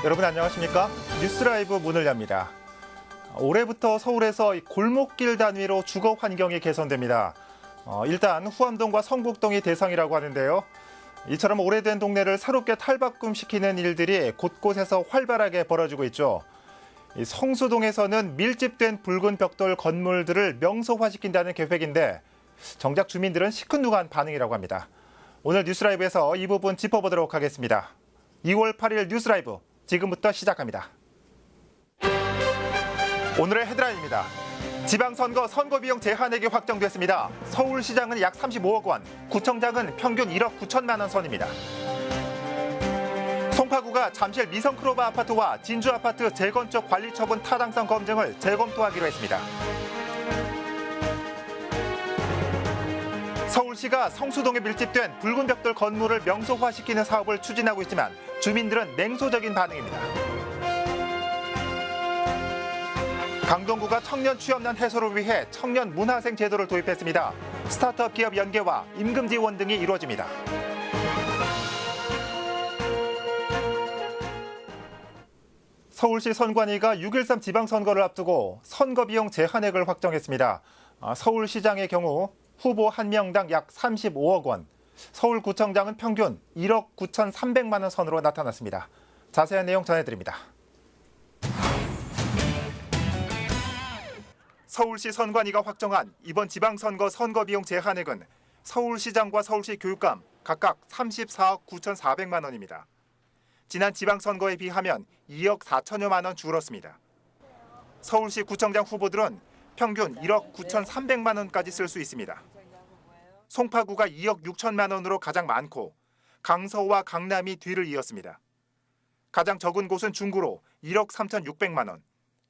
여러분 안녕하십니까? 뉴스라이브 문을 엽니다. 올해부터 서울에서 골목길 단위로 주거 환경이 개선됩니다. 일단 후암동과 성북동이 대상이라고 하는데요. 이처럼 오래된 동네를 새롭게 탈바꿈시키는 일들이 곳곳에서 활발하게 벌어지고 있죠. 성수동에서는 밀집된 붉은 벽돌 건물들을 명소화시킨다는 계획인데 정작 주민들은 시큰둥한 반응이라고 합니다. 오늘 뉴스라이브에서 이 부분 짚어보도록 하겠습니다. 2월 8일 뉴스라이브 지금부터 시작합니다. 오늘의 헤드라인입니다. 지방선거 선거비용 제한액이 확정됐습니다. 서울시장은 약 35억 원, 구청장은 평균 1억 9천만 원 선입니다. 송파구가 잠실 미성크로바 아파트와 진주 아파트 재건축 관리 처분 타당성 검증을 재검토하기로 했습니다. 서울시가 성수동에 밀집된 붉은 벽돌 건물을 명소화시키는 사업을 추진하고 있지만 주민들은 냉소적인 반응입니다. 강동구가 청년 취업난 해소를 위해 청년 문화생 제도를 도입했습니다. 스타트업 기업 연계와 임금 지원 등이 이루어집니다. 서울시 선관위가 6.13 지방선거를 앞두고 선거비용 제한액을 확정했습니다. 서울시장의 경우 후보 한 명당 약 35억 원, 서울구청장은 평균 1억 9,300만 원 선으로 나타났습니다. 자세한 내용 전해드립니다. 서울시 선관위가 확정한 이번 지방선거 선거비용 제한액은 서울시장과 서울시 교육감 각각 34억 9,400만 원입니다. 지난 지방선거에 비하면 2억 4천여만 원 줄었습니다. 서울시 구청장 후보들은 평균 1억 9,300만 원까지 쓸 수 있습니다. 송파구가 2억 6천만 원으로 가장 많고 강서와 강남이 뒤를 이었습니다. 가장 적은 곳은 중구로 1억 3,600만 원,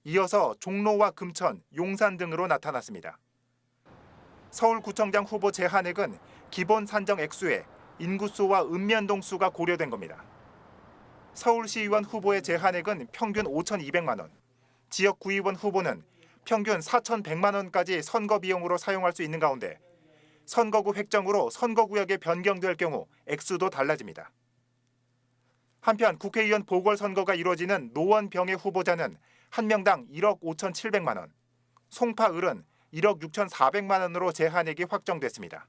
이어서 종로와 금천, 용산 등으로 나타났습니다. 서울구청장 후보 제한액은 기본 산정 액수에 인구수와 읍면동수가 고려된 겁니다. 서울시의원 후보의 제한액은 평균 5,200만 원, 지역구의원 후보는 평균 4,100만 원까지 선거 비용으로 사용할 수 있는 가운데 선거구 획정으로 선거구역에 변경될 경우 액수도 달라집니다. 한편 국회의원 보궐선거가 이루어지는 노원병의 후보자는 한 명당 1억 5,700만 원, 송파을은 1억 6,400만 원으로 제한액이 확정됐습니다.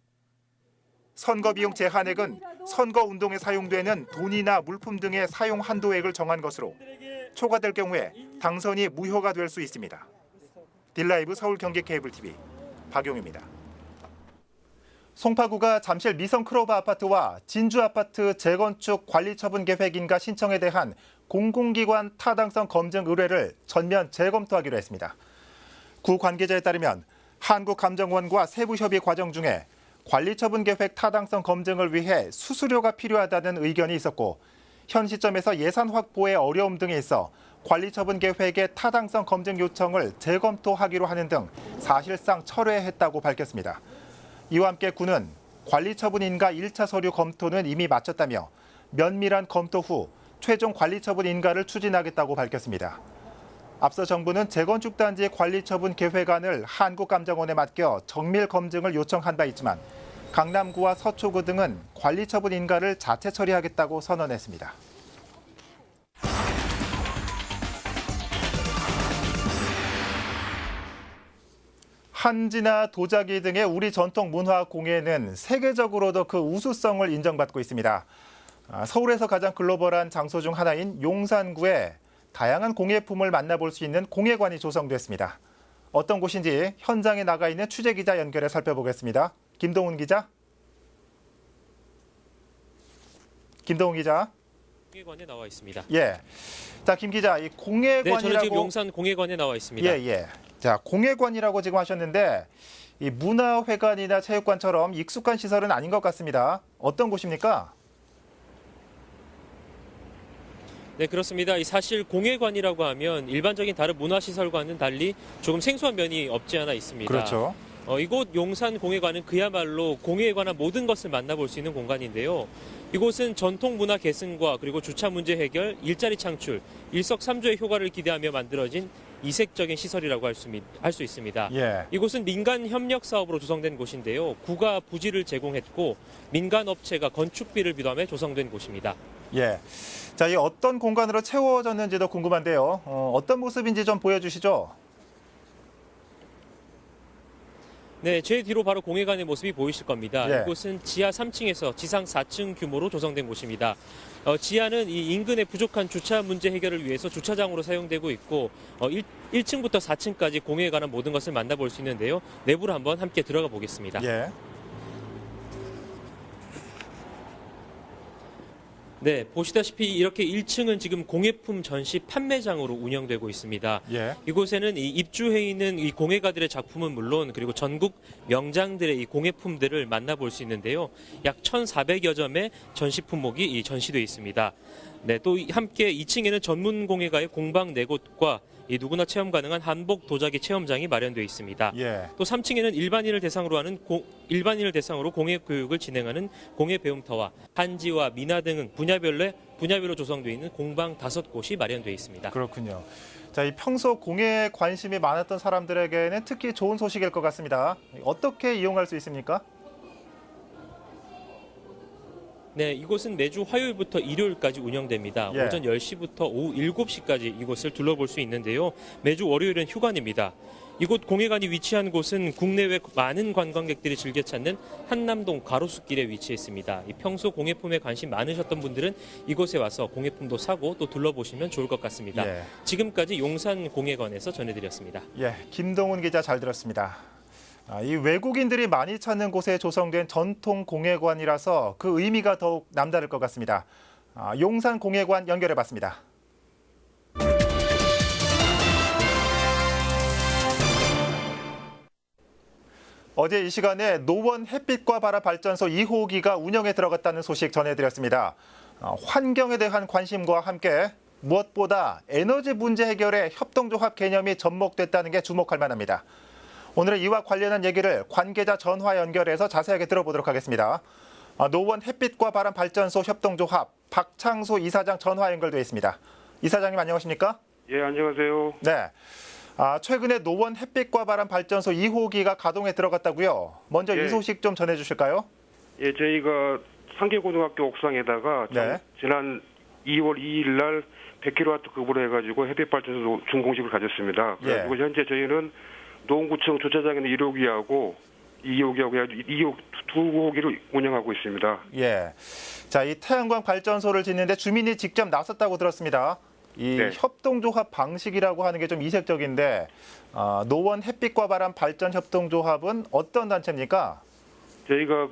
선거비용 제한액은 선거운동에 사용되는 돈이나 물품 등의 사용 한도액을 정한 것으로 초과될 경우에 당선이 무효가 될 수 있습니다. 딜라이브 서울 경기 케이블 TV 박용입니다. 송파구가 잠실 미성크로바 아파트와 진주 아파트 재건축 관리 처분 계획 인가 신청에 대한 공공기관 타당성 검증 의뢰를 전면 재검토하기로 했습니다. 구 관계자에 따르면 한국감정원과 세부협의 과정 중에 관리 처분 계획 타당성 검증을 위해 수수료가 필요하다는 의견이 있었고 현 시점에서 예산 확보에 어려움 등이 있어 관리 처분 계획의 타당성 검증 요청을 재검토하기로 하는 등 사실상 철회했다고 밝혔습니다. 이와 함께 구는 관리 처분 인가 1차 서류 검토는 이미 마쳤다며 면밀한 검토 후 최종 관리 처분 인가를 추진하겠다고 밝혔습니다. 앞서 정부는 재건축 단지 관리 처분 계획안을 한국감정원에 맡겨 정밀 검증을 요청한 바 있지만 강남구와 서초구 등은 관리 처분 인가를 자체 처리하겠다고 선언했습니다. 한지나 도자기 등의 우리 전통 문화 공예는 세계적으로도 그 우수성을 인정받고 있습니다. 서울에서 가장 글로벌한 장소 중 하나인 용산구에 다양한 공예품을 만나볼 수 있는 공예관이 조성됐습니다. 어떤 곳인지 현장에 나가 있는 취재기자 연결해 살펴보겠습니다. 김동훈 기자. 김동훈 기자. 공예관에 나와 있습니다. 예. 자, 김 기자, 이 공예관이라고. 네, 저는 지금 용산 공예관에 나와 있습니다. 예. 자, 공예관이라고 지금 하셨는데 이 문화회관이나 체육관처럼 익숙한 시설은 아닌 것 같습니다. 어떤 곳입니까? 네, 그렇습니다. 사실 공예관이라고 하면 일반적인 다른 문화시설과는 달리 조금 생소한 면이 없지 않아 있습니다. 그렇죠. 이곳 용산 공예관은 그야말로 공예에 관한 모든 것을 만나볼 수 있는 공간인데요. 이곳은 전통 문화 계승과 그리고 주차 문제 해결, 일자리 창출, 일석삼조의 효과를 기대하며 만들어진 이색적인 시설이라고 할 수 있습니다. 예. 이곳은 민간 협력 사업으로 조성된 곳인데요. 구가 부지를 제공했고 민간 업체가 건축비를 부담해 조성된 곳입니다. 예. 자, 이 어떤 공간으로 채워졌는지도 궁금한데요. 어떤 모습인지 좀 보여주시죠. 네, 제 뒤로 바로 공회관의 모습이 보이실 겁니다. 예. 이곳은 지하 3층에서 지상 4층 규모로 조성된 곳입니다. 지하는 이 인근의 부족한 주차 문제 해결을 위해서 주차장으로 사용되고 있고 1층부터 4층까지 공회에 관한 모든 것을 만나볼 수 있는데요. 내부로 한번 함께 들어가 보겠습니다. 예. 네, 보시다시피 이렇게 1층은 지금 공예품 전시 판매장으로 운영되고 있습니다. 예. 이곳에는 이 입주해 있는 이 공예가들의 작품은 물론 그리고 전국 명장들의 이 공예품들을 만나볼 수 있는데요. 약 1,400여 점의 전시 품목이 전시되어 있습니다. 네, 또 함께 2층에는 전문 공예가의 공방 4곳과 이 누구나 체험 가능한 한복 도자기 체험장이 마련되어 있습니다. 예. 또 3층에는 일반인을 대상으로 공예 교육을 진행하는 공예 배움터와 한지와 미나 등 분야별로 조성되어 있는 공방 5곳이 마련되어 있습니다. 그렇군요. 자, 이 평소 공예에 관심이 많았던 사람들에게는 특히 좋은 소식일 것 같습니다. 어떻게 이용할 수 있습니까? 네, 이곳은 매주 화요일부터 일요일까지 운영됩니다. 예. 오전 10시부터 오후 7시까지 이곳을 둘러볼 수 있는데요. 매주 월요일은 휴관입니다. 이곳 공예관이 위치한 곳은 국내외 많은 관광객들이 즐겨 찾는 한남동 가로수길에 위치해 있습니다. 평소 공예품에 관심 많으셨던 분들은 이곳에 와서 공예품도 사고 또 둘러보시면 좋을 것 같습니다. 예. 지금까지 용산 공예관에서 전해드렸습니다. 예, 김동훈 기자 잘 들었습니다. 이 외국인들이 많이 찾는 곳에 조성된 전통 공예관이라서 그 의미가 더욱 남다를 것 같습니다. 용산 공예관 연결해봤습니다. 어제 이 시간에 노원 햇빛과 바람 발전소 2호기가 운영에 들어갔다는 소식 전해드렸습니다. 환경에 대한 관심과 함께 무엇보다 에너지 문제 해결에 협동조합 개념이 접목됐다는 게 주목할 만합니다. 오늘은 이와 관련한 얘기를 관계자 전화 연결해서 자세하게 들어보도록 하겠습니다. 노원 햇빛과 바람 발전소 협동조합 박창수 이사장 전화 연결돼 있습니다. 이사장님 안녕하십니까? 예, 안녕하세요. 네. 최근에 노원 햇빛과 바람 발전소 2호기가 가동에 들어갔다고요. 먼저 예. 이 소식 좀 전해주실까요? 예, 저희가 상계고등학교 옥상에다가 네. 지난 2월 2일 날 100kW 급으로 해가지고 햇빛 발전소 준공식을 가졌습니다. 예. 그리고 현재 저희는 노원구청 주차장에 있는 1호기하고 2호기하고 2호 두 호기를 운영하고 있습니다. 예. 자, 이 태양광 발전소를 짓는데 주민이 직접 나섰다고 들었습니다. 이 네. 협동조합 방식이라고 하는 게 좀 이색적인데 노원 햇빛과 바람 발전 협동조합은 어떤 단체입니까? 저희가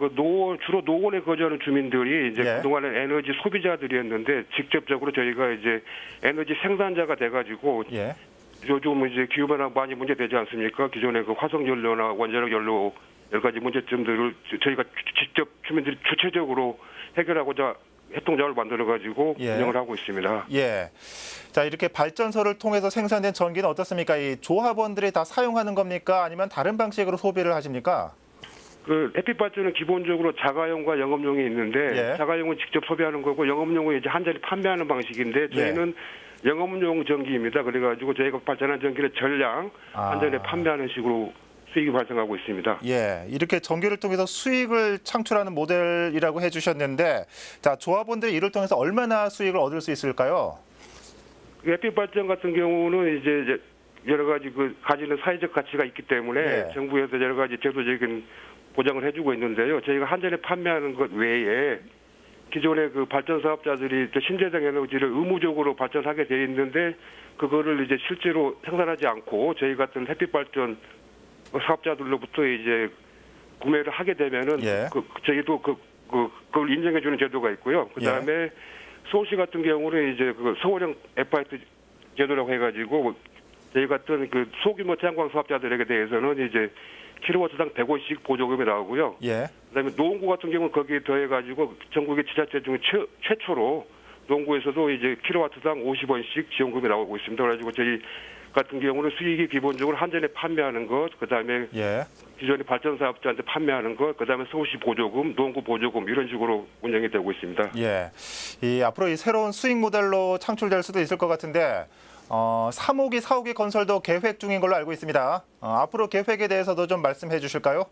주로 노원에 거주하는 주민들이 이제 예. 그동안은 에너지 소비자들이었는데 직접적으로 저희가 이제 에너지 생산자가 돼가지고 예. 요즘 이제 기후변화 많이 문제되지 않습니까? 기존의 그 화석연료나 원자력 연료 여러 가지 문제점들을 저희가 직접 주민들이 주체적으로 해결하고자 협동조합을 만들어가지고 예. 운영을 하고 있습니다. 예. 자, 이렇게 발전소를 통해서 생산된 전기는 어떻습니까? 이 조합원들이 다 사용하는 겁니까? 아니면 다른 방식으로 소비를 하십니까? 그 햇빛 발전은 기본적으로 자가용과 영업용이 있는데 예. 자가용은 직접 소비하는 거고 영업용은 이제 한 자리 판매하는 방식인데 저희는 영업용 전기입니다. 그래가지고 저희가 발전한 전기를 전량 한 자리에 판매하는 식으로 수익이 발생하고 있습니다. 예, 이렇게 전기를 통해서 수익을 창출하는 모델이라고 해주셨는데, 자, 조합원들이 이를 통해서 얼마나 수익을 얻을 수 있을까요? 햇빛 발전 같은 경우는 이제 여러 가지 가지는 사회적 가치가 있기 때문에 예. 정부에서 여러 가지 제도적인 보장을 해주고 있는데요. 저희가 한 자리에 판매하는 것 외에 기존의 그 발전 사업자들이 신재생 에너지를 의무적으로 발전하게 돼 있는데 그거를 이제 실제로 생산하지 않고 저희 같은 햇빛 발전 사업자들로부터 이제 구매를 하게 되면은 예. 저희도 그걸 인정해주는 제도가 있고요. 그 다음에 서울시 같은 경우는 이제 서울형 FIT 제도라고 해가지고 저희 같은 소규모 태양광 사업자들에게 대해서는 이제 킬로와트당 100원씩 보조금이 나오고요. 예. 그다음에 노원구 같은 경우는 거기에 더해가지고 전국의 지자체 중에 최초로 노원구에서도 이제 킬로와트당 50원씩 지원금이 나오고 있습니다. 그래가지고 저희 같은 경우는 수익이 기본적으로 한 잔에 판매하는 것, 그다음에 예. 기존의 발전 사업자한테 판매하는 것, 그다음에 서울시 보조금, 노원구 보조금 이런 식으로 운영이 되고 있습니다. 예. 앞으로 이 새로운 수익 모델로 창출될 수도 있을 것 같은데 3호기, 4호기 건설도 계획 중인 걸로 알고 있습니다. 앞으로 계획에 대해서도 좀 말씀해 주실까요?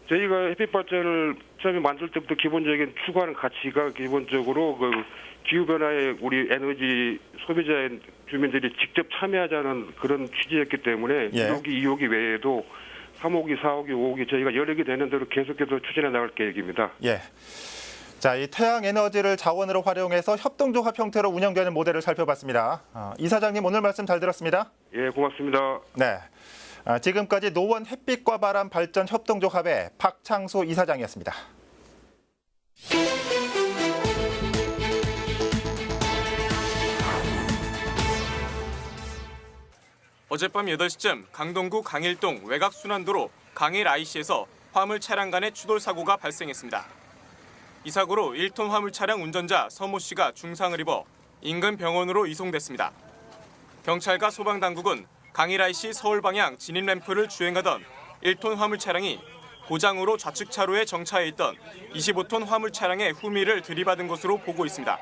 저희가 햇빛 발전을 처음에 만들 때부터 기본적인 추구하는 가치가 기본적으로 그 기후 변화에 우리 에너지 소비자인 주민들이 직접 참여하자는 그런 취지였기 때문에 예. 1호기, 2호기 외에도 3호기, 4호기, 5호기 저희가 여력이 되는 대로 계속해서 추진해 나갈 계획입니다. 예. 자, 이 태양 에너지를 자원으로 활용해서 협동조합 형태로 운영되는 모델을 살펴봤습니다. 이사장님 오늘 말씀 잘 들었습니다. 예, 고맙습니다. 네. 지금까지 노원 햇빛과 바람 발전 협동조합의 박창수 이사장이었습니다. 어젯밤 8시쯤 강동구 강일동 외곽순환도로 강일 IC에서 화물 차량 간의 추돌 사고가 발생했습니다. 이 사고로 1톤 화물 차량 운전자 서모 씨가 중상을 입어 인근 병원으로 이송됐습니다. 경찰과 소방당국은 강일 IC 서울 방향 진입 램프를 주행하던 1톤 화물 차량이 고장으로 좌측 차로에 정차해 있던 25톤 화물 차량의 후미를 들이받은 것으로 보고 있습니다.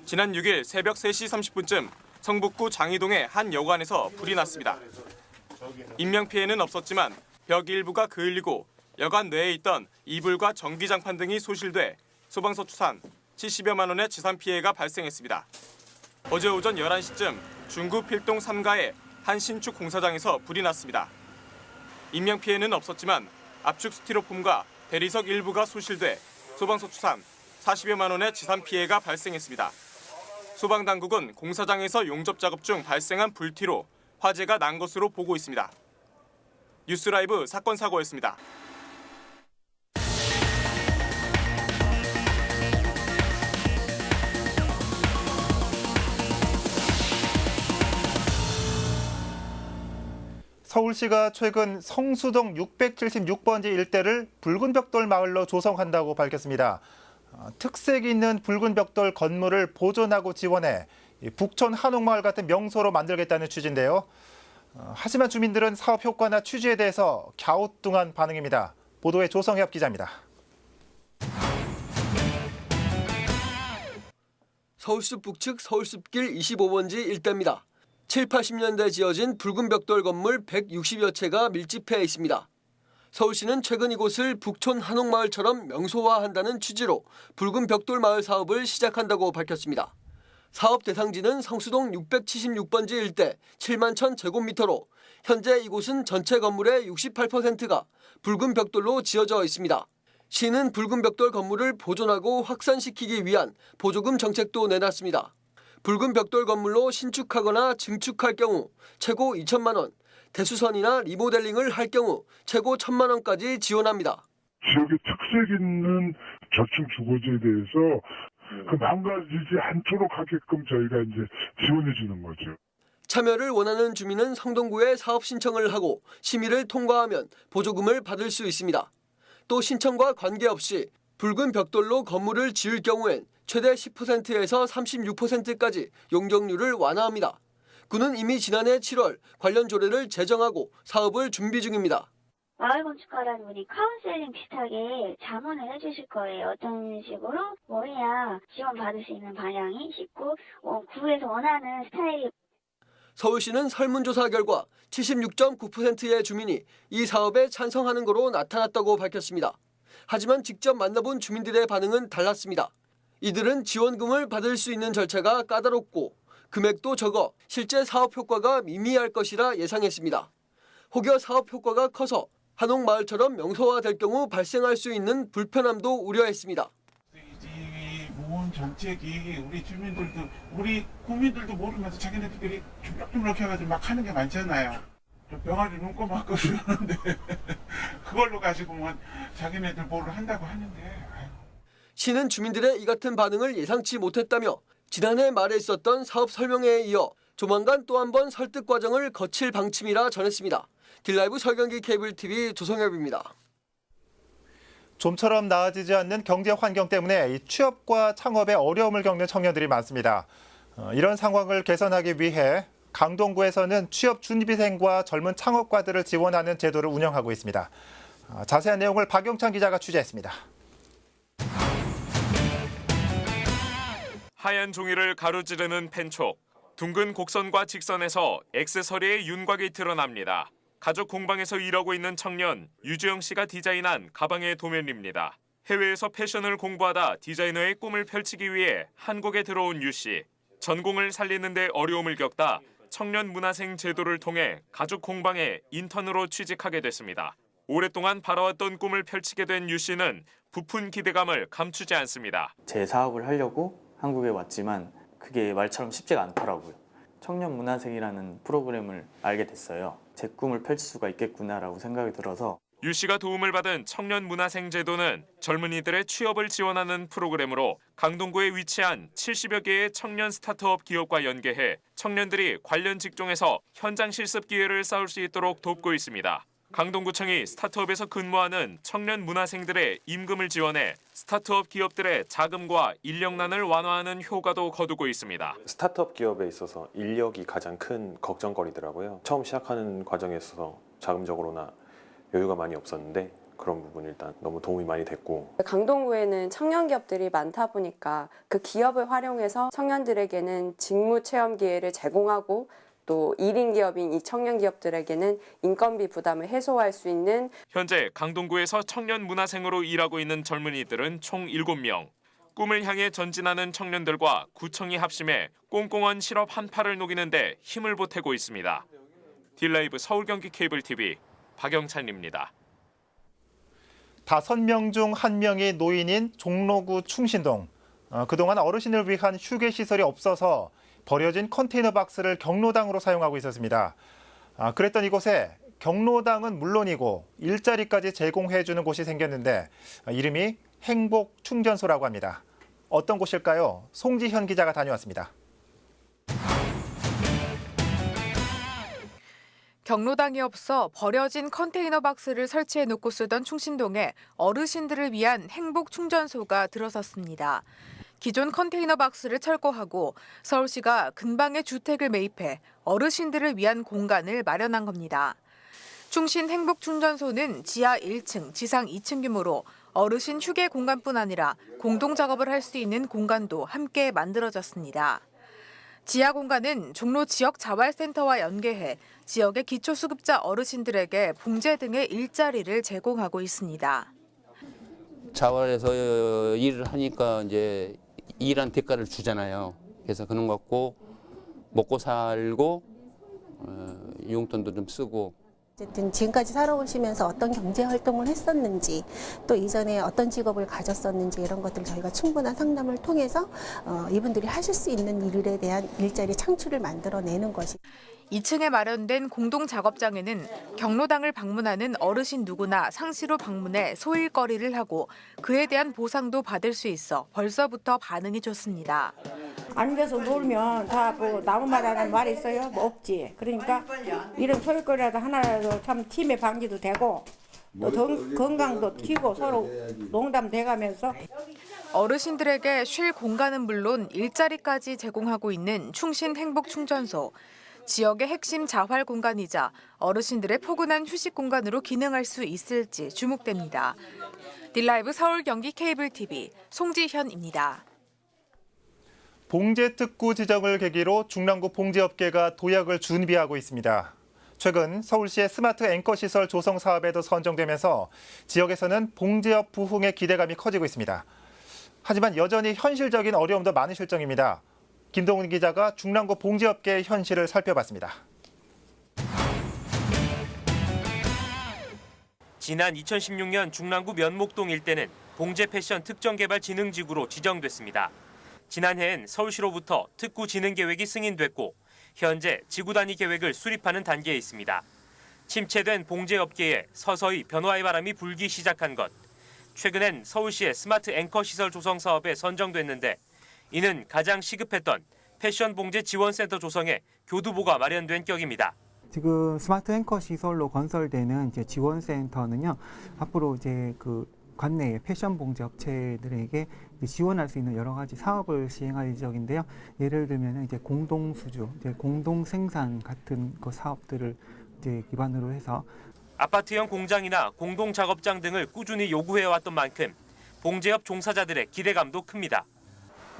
지난 6일 새벽 3시 30분쯤 성북구 장이동의 한 여관에서 불이 났습니다. 인명피해는 없었지만 벽 일부가 그을리고 여관 내에 있던 이불과 전기장판 등이 소실돼 소방서 추산 70여만 원의 재산 피해가 발생했습니다. 어제 오전 11시쯤 중구 필동 3가의 한 신축 공사장에서 불이 났습니다. 인명피해는 없었지만 압축 스티로폼과 대리석 일부가 소실돼 소방서 추산 40여만 원의 재산 피해가 발생했습니다. 소방당국은 공사장에서 용접 작업 중 발생한 불티로 화재가 난 것으로 보고 있습니다. 뉴스라이브 사건 사고였습니다. 서울시가 최근 성수동 676번지 일대를 붉은 벽돌 마을로 조성한다고 밝혔습니다. 특색 있는 붉은 벽돌 건물을 보존하고 지원해 북촌 한옥마을 같은 명소로 만들겠다는 취지인데요. 하지만 주민들은 사업 효과나 취지에 대해서 갸우뚱한 반응입니다. 보도에 조성엽 기자입니다. 서울숲 북측 서울숲길 25번지 일대입니다. 7, 80년대 지어진 붉은 벽돌 건물 160여 채가 밀집해 있습니다. 서울시는 최근 이곳을 북촌 한옥마을처럼 명소화한다는 취지로 붉은 벽돌 마을 사업을 시작한다고 밝혔습니다. 사업 대상지는 성수동 676번지 일대 7만 1,000제곱미터로 현재 이곳은 전체 건물의 68%가 붉은 벽돌로 지어져 있습니다. 시는 붉은 벽돌 건물을 보존하고 확산시키기 위한 보조금 정책도 내놨습니다. 붉은 벽돌 건물로 신축하거나 증축할 경우 최고 2천만 원, 대수선이나 리모델링을 할 경우 최고 1,000만 원까지 지원합니다. 지역의 특색 있는 저층 주거지에 대해서 그 망가지지 않도록 하게끔 저희가 이제 지원해 주는 거죠. 참여를 원하는 주민은 성동구에 사업 신청을 하고 심의를 통과하면 보조금을 받을 수 있습니다. 또 신청과 관계없이 붉은 벽돌로 건물을 지을 경우엔 최대 10%에서 36%까지 용적률을 완화합니다. 구는 이미 지난해 7월 관련 조례를 제정하고 사업을 준비 중입니다. 마을 건축가라는 분이 카운셀링 비슷하게 자문을 해주실 거예요. 어떤 식으로 뭐 해야 지원받을 수 있는 방향이 쉽고 구에서 원하는 스타일이. 서울시는 설문조사 결과 76.9%의 주민이 이 사업에 찬성하는 거로 나타났다고 밝혔습니다. 하지만 직접 만나본 주민들의 반응은 달랐습니다. 이들은 지원금을 받을 수 있는 절차가 까다롭고 금액도 적어 실제 사업 효과가 미미할 것이라 예상했습니다. 혹여 사업 효과가 커서 한옥마을처럼 명소화될 경우 발생할 수 있는 불편함도 우려했습니다. 이 모은 정책이 우리 주민들도 우리 국민들도 모르면서 자기네들끼리 주물주물 해가지고 막 하는 게 많잖아요. 병아리 눈꼬 맞고 그러는데 그걸로 가지고 뭐 자기네들 뭐를 한다고 하는데. 시는 주민들의 이 같은 반응을 예상치 못했다며 지난해 말에 있었던 사업 설명회에 이어 조만간 또 한 번 설득 과정을 거칠 방침이라 전했습니다. 딜라이브 설경기 케이블TV 조성엽입니다. 좀처럼 나아지지 않는 경제 환경 때문에 취업과 창업에 어려움을 겪는 청년들이 많습니다. 이런 상황을 개선하기 위해 강동구에서는 취업 준비생과 젊은 창업가들을 지원하는 제도를 운영하고 있습니다. 자세한 내용을 박영찬 기자가 취재했습니다. 하얀 종이를 가로지르는 펜촉, 둥근 곡선과 직선에서 X서리의 윤곽이 드러납니다. 가족 공방에서 일하고 있는 청년 유주영 씨가 디자인한 가방의 도면입니다. 해외에서 패션을 공부하다 디자이너의 꿈을 펼치기 위해 한국에 들어온 유 씨. 전공을 살리는 데 어려움을 겪다 청년 문화생 제도를 통해 가족 공방에 인턴으로 취직하게 됐습니다. 오랫동안 바라왔던 꿈을 펼치게 된 유 씨는 부푼 기대감을 감추지 않습니다. 제 사업을 하려고 한국에 왔지만 그게 말처럼 쉽지가 않더라고요. 청년 문화생이라는 프로그램을 알게 됐어요. 제 꿈을 펼칠 수가 있겠구나라고 생각이 들어서 유 씨가 도움을 받은 청년 문화생 제도는 젊은이들의 취업을 지원하는 프로그램으로 강동구에 위치한 70여 개의 청년 스타트업 기업과 연계해 청년들이 관련 직종에서 현장 실습 기회를 쌓을 수 있도록 돕고 있습니다. 강동구청이 스타트업에서 근무하는 청년 문화생들의 임금을 지원해 스타트업 기업들의 자금과 인력난을 완화하는 효과도 거두고 있습니다. 스타트업 기업에 있어서 인력이 가장 큰 걱정거리더라고요. 처음 시작하는 과정에 있어서 자금적으로나 여유가 많이 없었는데 그런 부분 일단 너무 도움이 많이 됐고. 강동구에는 청년 기업들이 많다 보니까 그 기업을 활용해서 청년들에게는 직무 체험 기회를 제공하고 또 1인 기업인 이 청년 기업들에게는 인건비 부담을 해소할 수 있는. 현재 강동구에서 청년 문화생으로 일하고 있는 젊은이들은 총 7명. 꿈을 향해 전진하는 청년들과 구청이 합심해 꽁꽁한 실업 한파를 녹이는데 힘을 보태고 있습니다. 딜라이브 서울 경기 케이블 TV 박영찬입니다. 5명 중 1명이 노인인 종로구 충신동. 그동안 어르신을 위한 휴게시설이 없어서 버려진 컨테이너 박스를 경로당으로 사용하고 있었습니다. 그랬던 이곳에 경로당은 물론이고 일자리까지 제공해주는 곳이 생겼는데 이름이 행복충전소라고 합니다. 어떤 곳일까요? 송지현 기자가 다녀왔습니다. 경로당이 없어 버려진 컨테이너 박스를 설치해놓고 쓰던 충신동에 어르신들을 위한 행복충전소가 들어섰습니다. 기존 컨테이너 박스를 철거하고 서울시가 근방에 주택을 매입해 어르신들을 위한 공간을 마련한 겁니다. 충신 행복충전소는 지하 1층, 지상 2층 규모로 어르신 휴게 공간뿐 아니라 공동 작업을 할 수 있는 공간도 함께 만들어졌습니다. 지하 공간은 종로 지역 자활센터와 연계해 지역의 기초수급자 어르신들에게 봉제 등의 일자리를 제공하고 있습니다. 자활에서 일을 하니까 이제 일한 대가를 주잖아요. 그래서 그런 거 갖고 먹고 살고 용돈도 좀 쓰고. 어쨌든 지금까지 살아오시면서 어떤 경제 활동을 했었는지 또 이전에 어떤 직업을 가졌었는지 이런 것들 저희가 충분한 상담을 통해서 이분들이 하실 수 있는 일에 대한 일자리 창출을 만들어내는 것이. 2층에 마련된 공동 작업장에는 경로당을 방문하는 어르신 누구나 상시로 방문해 소일거리를 하고 그에 대한 보상도 받을 수 있어 벌써부터 반응이 좋습니다. 앉아서 놀면 다 뭐 나무마다는 말이 있어요? 뭐 없지. 그러니까 이런 소일거리라도 하나라도 참 치매 방지도 되고 또 건강도 키고 서로 농담돼가면서. 어르신들에게 쉴 공간은 물론 일자리까지 제공하고 있는 충신 행복충전소. 지역의 핵심 자활 공간이자 어르신들의 포근한 휴식 공간으로 기능할 수 있을지 주목됩니다. 딜라이브 서울 경기 케이블 TV 송지현입니다. 봉제 특구 지정을 계기로 중랑구 봉제업계가 도약을 준비하고 있습니다. 최근 서울시의 스마트 앵커 시설 조성 사업에도 선정되면서 지역에서는 봉제업 부흥의 기대감이 커지고 있습니다. 하지만 여전히 현실적인 어려움도 많은 실정입니다. 김동훈 기자가 중랑구 봉제업계의 현실을 살펴봤습니다. 지난 2016년 중랑구 면목동 일대는 봉제 패션 특정개발진흥지구로 지정됐습니다. 지난해엔 서울시로부터 특구 진흥 계획이 승인됐고 현재 지구 단위 계획을 수립하는 단계에 있습니다. 침체된 봉제업계에 서서히 변화의 바람이 불기 시작한 것. 최근엔 서울시의 스마트 앵커 시설 조성 사업에 선정됐는데 이는 가장 시급했던 패션 봉제 지원센터 조성에 교두보가 마련된 격입니다. 지금 스마트 앵커 시설로 건설되는 이제 지원센터는요, 앞으로 이제 그 관내의 패션 봉제 업체들에게 지원할 수 있는 여러 가지 사업을 시행할 예정인데요. 예를 들면 이제 공동 수주, 이제 공동 생산 같은 그 사업들을 이제 기반으로 해서 아파트형 공장이나 공동 작업장 등을 꾸준히 요구해왔던 만큼 봉제업 종사자들의 기대감도 큽니다.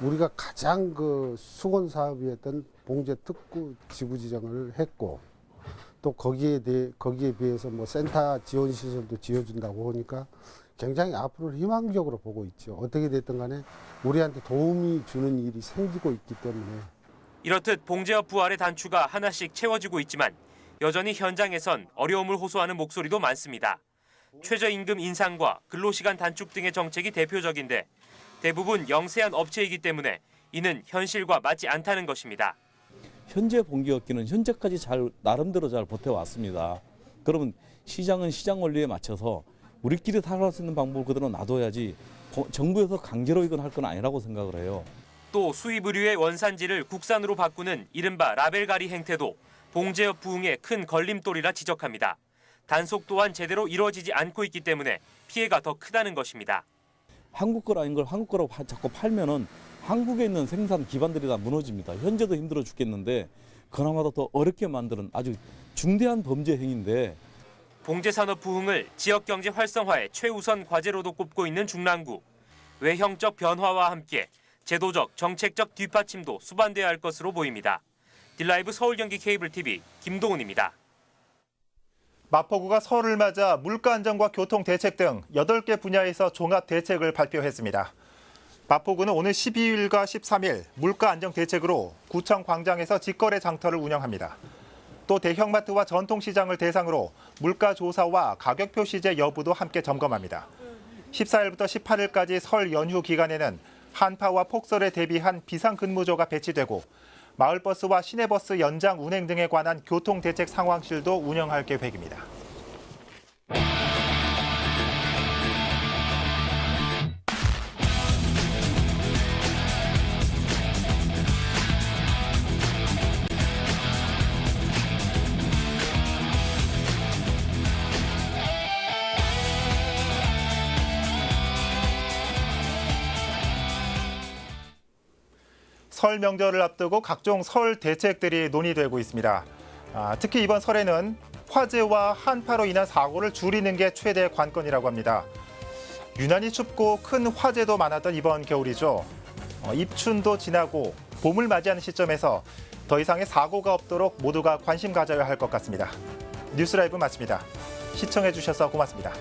우리가 가장 그 수건 사업이었던 봉제 특구 지구 지정을 했고 또 거기에 비해서 뭐 센터 지원 시설도 지어준다고 하니까 굉장히 앞으로 희망적으로 보고 있죠. 어떻게 됐든 간에 우리한테 도움이 주는 일이 생기고 있기 때문에. 이렇듯 봉제업 부활의 단추가 하나씩 채워지고 있지만 여전히 현장에선 어려움을 호소하는 목소리도 많습니다. 최저임금 인상과 근로시간 단축 등의 정책이 대표적인데 대부분 영세한 업체이기 때문에 이는 현실과 맞지 않다는 것입니다. 현재 봉기업계는 현재까지 나름대로 잘 버텨왔습니다. 그러면 시장은 시장 원리에 맞춰서 우리끼리 살아갈 수 있는 방법을 그대로 놔둬야지 정부에서 강제로 이건 할 건 아니라고 생각을 해요. 또 수입 의류의 원산지를 국산으로 바꾸는 이른바 라벨가리 행태도 봉제업 부흥의 큰 걸림돌이라 지적합니다. 단속 또한 제대로 이루어지지 않고 있기 때문에 피해가 더 크다는 것입니다. 한국 거 아닌 걸 한국 거라고 자꾸 팔면은 한국에 있는 생산 기반들이 다 무너집니다. 현재도 힘들어 죽겠는데 그나마도 더 어렵게 만드는 아주 중대한 범죄 행위인데 봉제 산업 부흥을 지역 경제 활성화의 최우선 과제로도 꼽고 있는 중랑구. 외형적 변화와 함께 제도적, 정책적 뒷받침도 수반돼야 할 것으로 보입니다. 딜라이브 서울 경기 케이블 TV 김동훈입니다. 마포구가 설을 맞아 물가 안정과 교통 대책 등 8개 분야에서 종합 대책을 발표했습니다. 마포구는 오늘 12일과 13일 물가 안정 대책으로 구청 광장에서 직거래 장터를 운영합니다. 또 대형마트와 전통시장을 대상으로 물가 조사와 가격 표시제 여부도 함께 점검합니다. 14일부터 18일까지 설 연휴 기간에는 한파와 폭설에 대비한 비상근무조가 배치되고 마을버스와 시내버스 연장 운행 등에 관한 교통대책 상황실도 운영할 계획입니다. 설 명절을 앞두고 각종 설 대책들이 논의되고 있습니다. 특히 이번 설에는 화재와 한파로 인한 사고를 줄이는 게 최대 관건이라고 합니다. 유난히 춥고 큰 화재도 많았던 이번 겨울이죠. 입춘도 지나고 봄을 맞이하는 시점에서 더 이상의 사고가 없도록 모두가 관심 가져야 할 것 같습니다. 뉴스라이브 마칩니다. 시청해 주셔서 고맙습니다.